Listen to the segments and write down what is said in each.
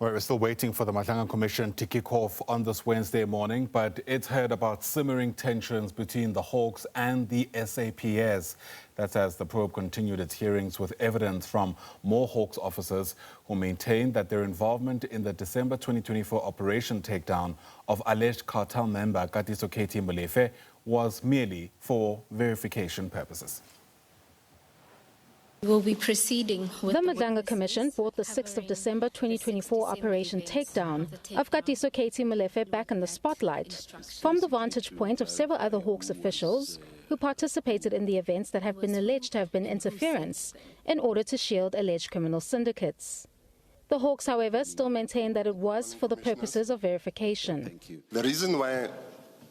Well, we're still waiting for the Madlanga Commission to kick off on this Wednesday morning, but it's heard about simmering tensions between the Hawks and the SAPS. That's as the probe continued its hearings with evidence from more Hawks officers who maintain that their involvement in the December 2024 operation takedown of alleged cartel member Katiso Katie Molefe was merely for verification purposes. We'll be proceeding with the Madlanga Commission brought the 6th of December 2024 operation takedown of Katiso Katie Molefe back in the spotlight from the vantage point of several other Hawks officials who participated in the events that have been alleged to have been interference in order to shield alleged criminal syndicates. The Hawks, however, still maintain that it was for the purposes of verification. Thank you. The reason why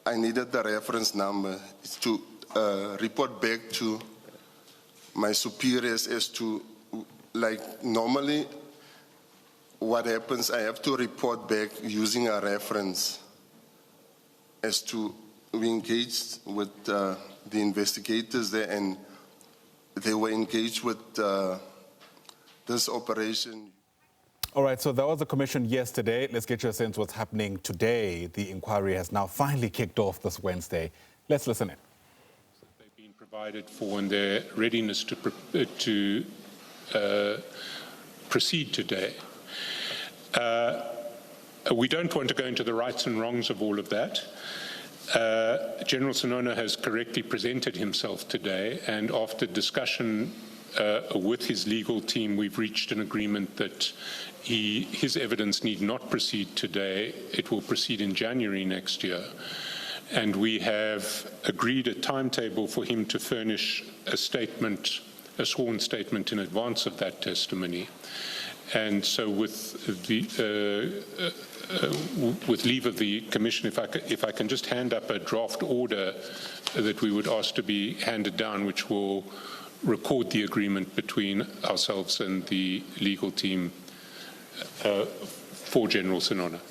I needed the reference number is to report back to my superiors as to, like, normally what happens, I have to report back using a reference as to we engaged with the investigators there and they were engaged with this operation. All right, so that was the commission yesterday. Let's get your sense what's happening today. The inquiry has now finally kicked off this Wednesday. Let's listen in. Provided for and their readiness to proceed today. We don't want to go into the rights and wrongs of all of that. General Sona has correctly presented himself today, and after discussion with his legal team, we've reached an agreement that his evidence need not proceed today. It will proceed in January next year. And we have agreed a timetable for him to furnish a statement, a sworn statement in advance of that testimony. And so with leave of the Commission, if I can just hand up a draft order that we would ask to be handed down, which will record the agreement between ourselves and the legal team for General Sona.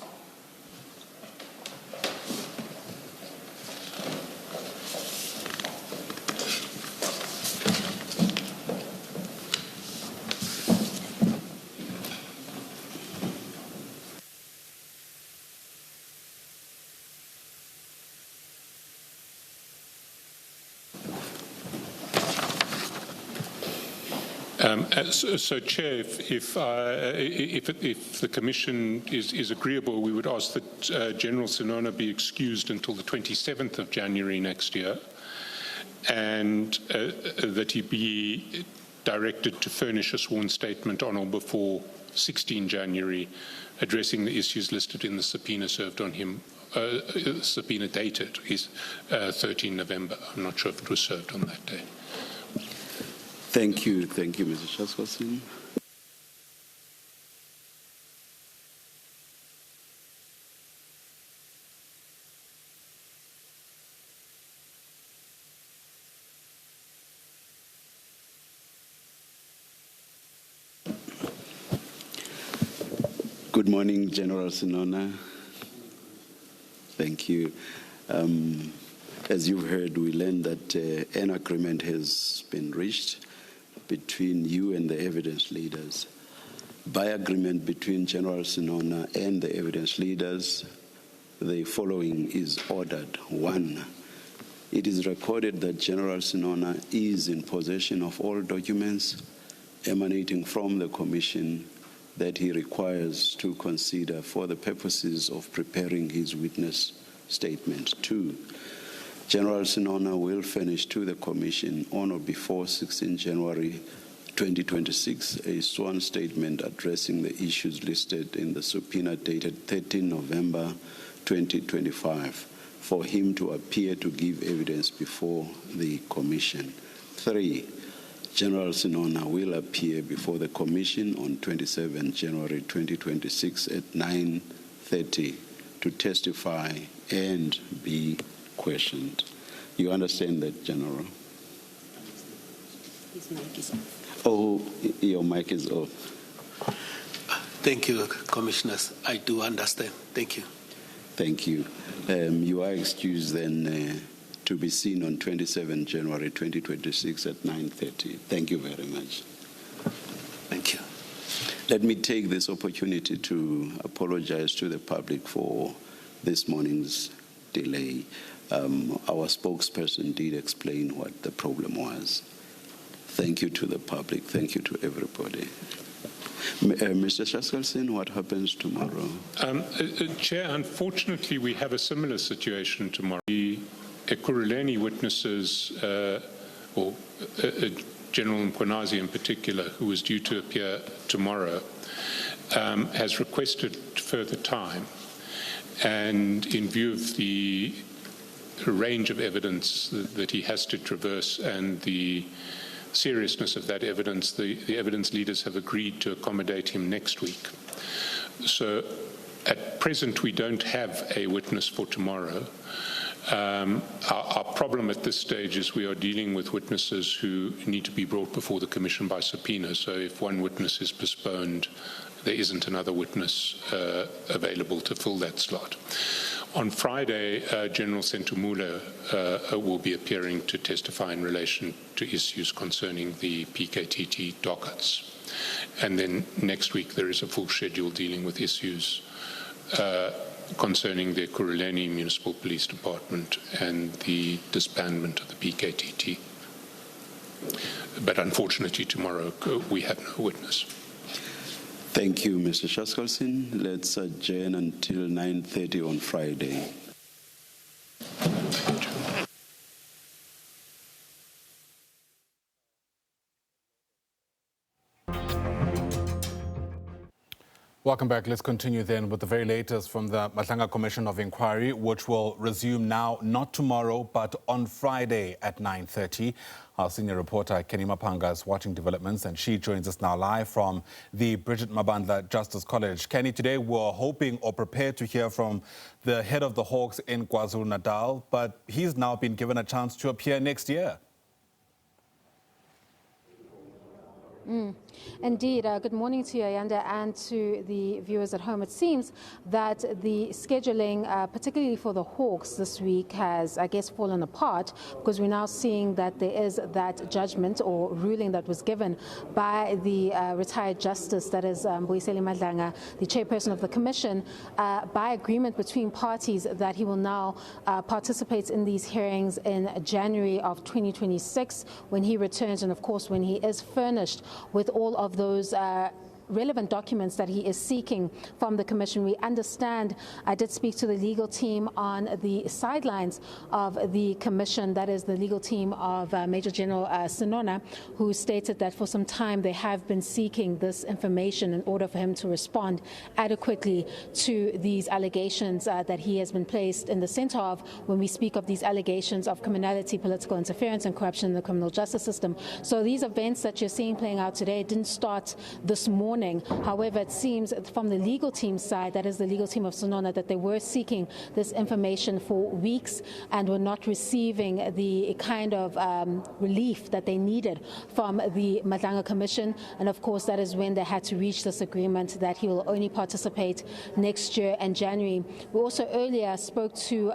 So, Chair, if the Commission is agreeable, we would ask that General Sona be excused until the 27th of January next year, and that he be directed to furnish a sworn statement on or before 16 January, addressing the issues listed in the subpoena served on him. Subpoena dated is 13 November. I'm not sure if it was served on that day. Thank you, Mr. Chairperson. Good morning, General Sona. Thank you. As you've heard, we learned that an agreement has been reached between you and the evidence leaders. By agreement between General Sona and the evidence leaders, the following is ordered. 1, it is recorded that General Sona is in possession of all documents emanating from the Commission that he requires to consider for the purposes of preparing his witness statement. 2, General Sona will furnish to the Commission on or before 16 January 2026 a sworn statement addressing the issues listed in the subpoena dated 13 November 2025 for him to appear to give evidence before the Commission. 3, General Sona will appear before the Commission on 27 January 2026 at 9:30 to testify and be questioned. You understand that, General? His mic is off. Oh, your mic is off. Thank you, Commissioners. I do understand. Thank you. Thank you. You are excused then to be seen on 27 January 2026 at 9:30. Thank you very much. Thank you. Let me take this opportunity to apologize to the public for this morning's delay. Our spokesperson did explain what the problem was. Thank you to the public. Thank you to everybody. Mr. Shaskalsin, what happens tomorrow? Chair, unfortunately, we have a similar situation tomorrow. The Ekurhuleni witnesses, General Mkhwanazi in particular, who is due to appear tomorrow, has requested further time. And in view of the range of evidence that he has to traverse and the seriousness of that evidence, the evidence leaders have agreed to accommodate him next week. So at present, we don't have a witness for tomorrow. Our problem at this stage is we are dealing with witnesses who need to be brought before the Commission by subpoena. So if one witness is postponed, there isn't another witness available to fill that slot. On Friday, General Sentumula will be appearing to testify in relation to issues concerning the PKTT dockets. And then next week, there is a full schedule dealing with issues concerning the Ekurhuleni Municipal Police Department and the disbandment of the PKTT. But unfortunately, tomorrow, we have no witness. Thank you, Mr. Shaskalsin. Let's adjourn until 9:30 on Friday. Welcome back. Let's continue then with the very latest from the Madlanga Commission of Inquiry, which will resume now, not tomorrow, but on Friday at 9:30. Our senior reporter, Kenny Mapanga, is watching developments, and she joins us now live from the Bridget Mabandla Justice College. Kenny, today we're hoping or prepared to hear from the head of the Hawks in KwaZulu-Natal, but he's now been given a chance to appear next year. Indeed. Good morning to you, Ayanda, and to the viewers at home. It seems that the scheduling, particularly for the Hawks this week, has, I guess, fallen apart, because we're now seeing that there is that judgment or ruling that was given by the retired justice, that is Mbuyiseni Madlanga, the chairperson of the commission, by agreement between parties, that he will now participate in these hearings in January of 2026 when he returns, and of course when he is furnished with all of those relevant documents that he is seeking from the Commission. We understand, I did speak to the legal team on the sidelines of the Commission, that is the legal team of Major General Sona, who stated that for some time they have been seeking this information in order for him to respond adequately to these allegations that he has been placed in the center of when we speak of these allegations of criminality, political interference and corruption in the criminal justice system. So these events that you're seeing playing out today didn't start this morning. However, it seems from the legal team side, that is the legal team of Sona, that they were seeking this information for weeks and were not receiving the kind of relief that they needed from the Madlanga Commission. And of course, that is when they had to reach this agreement that he will only participate next year in January. We also earlier spoke to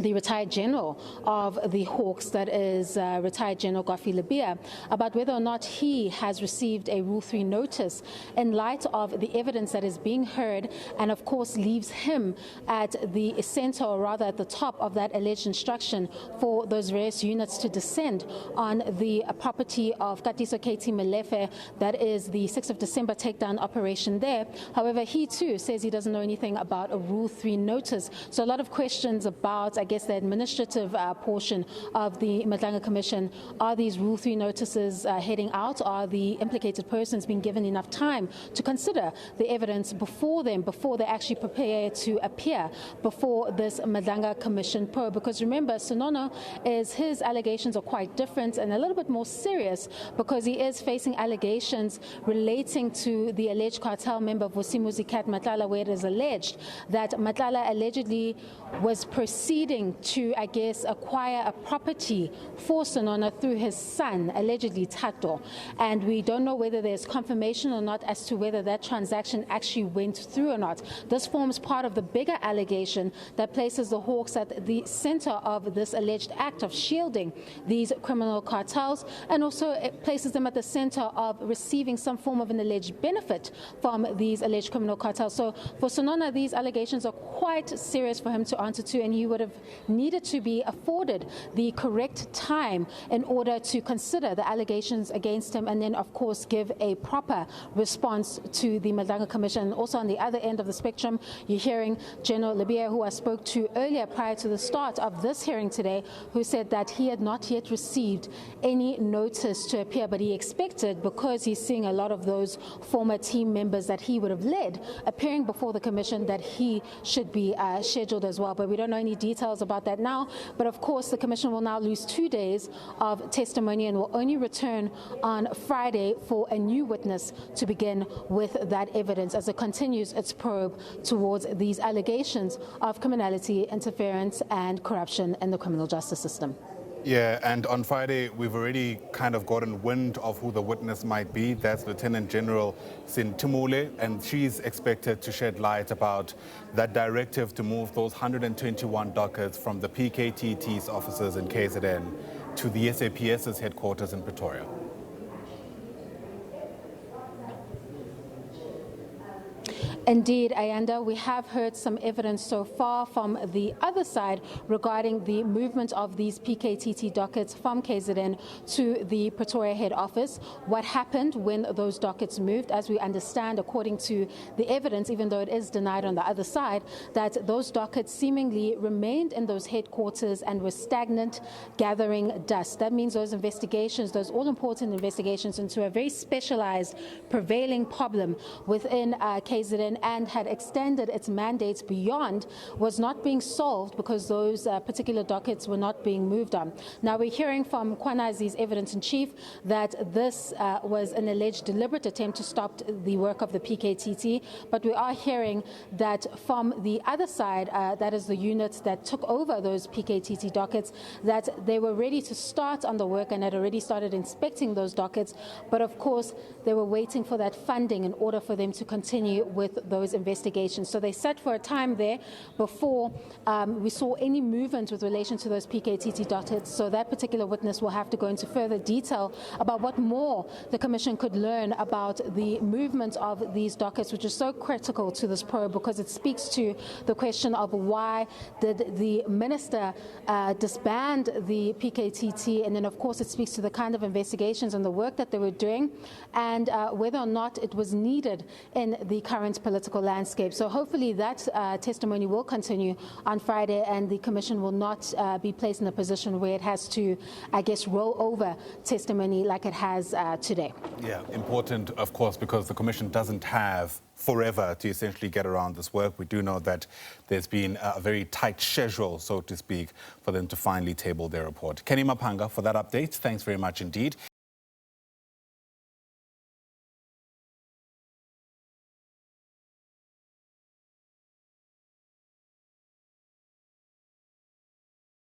the retired general of the Hawks, that is retired General Goffie Labia, about whether or not he has received a Rule 3 notice in light of the evidence that is being heard, and of course leaves him at the center, or rather at the top of that alleged instruction for those various units to descend on the property of Katiso KT Malefe, that is the 6th of December takedown operation there. However, he too says he doesn't know anything about a Rule 3 notice. So a lot of questions about, I guess, the administrative portion of the Madlanga Commission. Are these Rule 3 notices heading out? Are the implicated persons being given enough time to consider the evidence before they actually prepare to appear before this Madlanga Commission probe? Because remember, Sona, his allegations are quite different and a little bit more serious, because he is facing allegations relating to the alleged cartel member Vusimuzi Cat Matlala, where it is alleged that Matlala allegedly was proceeding bidding to, I guess, acquire a property for Sona through his son, allegedly Tato. And we don't know whether there's confirmation or not as to whether that transaction actually went through or not. This forms part of the bigger allegation that places the Hawks at the center of this alleged act of shielding these criminal cartels, and also it places them at the center of receiving some form of an alleged benefit from these alleged criminal cartels. So for Sona, these allegations are quite serious for him to answer to, and he would have needed to be afforded the correct time in order to consider the allegations against him and then, of course, give a proper response to the Madlanga Commission. Also on the other end of the spectrum, you're hearing General Libia, who I spoke to earlier prior to the start of this hearing today, who said that he had not yet received any notice to appear, but he expected, because he's seeing a lot of those former team members that he would have led appearing before the Commission, that he should be scheduled as well. But we don't know any details about that now. But of course, the Commission will now lose 2 days of testimony and will only return on Friday for a new witness to begin with that evidence as it continues its probe towards these allegations of criminality, interference and corruption in the criminal justice system. Yeah, and on Friday, we've already kind of gotten wind of who the witness might be. That's Lieutenant General Sintimule, and she's expected to shed light about that directive to move those 121 dockets from the PKTT's offices in KZN to the SAPS's headquarters in Pretoria. Indeed, Ayanda, we have heard some evidence so far from the other side regarding the movement of these PKTT dockets from KZN to the Pretoria head office. What happened when those dockets moved, as we understand, according to the evidence, even though it is denied on the other side, that those dockets seemingly remained in those headquarters and were stagnant, gathering dust. That means those investigations, those all-important investigations into a very specialized prevailing problem within KZN and had extended its mandates beyond, was not being solved because those particular dockets were not being moved on. Now we're hearing from Kwanazi's evidence-in-chief that this was an alleged deliberate attempt to stop the work of the PKTT, but we are hearing that from the other side, that is the units that took over those PKTT dockets, that they were ready to start on the work and had already started inspecting those dockets, but of course they were waiting for that funding in order for them to continue with those investigations. So they sat for a time there before we saw any movement with relation to those PKTT dockets. So that particular witness will have to go into further detail about what more the Commission could learn about the movement of these dockets, which is so critical to this probe because it speaks to the question of why did the minister disband the PKTT, and then of course it speaks to the kind of investigations and the work that they were doing, and whether or not it was needed in the current political landscape. So hopefully that testimony will continue on Friday and the Commission will not be placed in a position where it has to, I guess, roll over testimony like it has today. Yeah, important, of course, because the Commission doesn't have forever to essentially get around this work. We do know that there's been a very tight schedule, so to speak, for them to finally table their report. Kenny Mapanga for that update. Thanks very much indeed.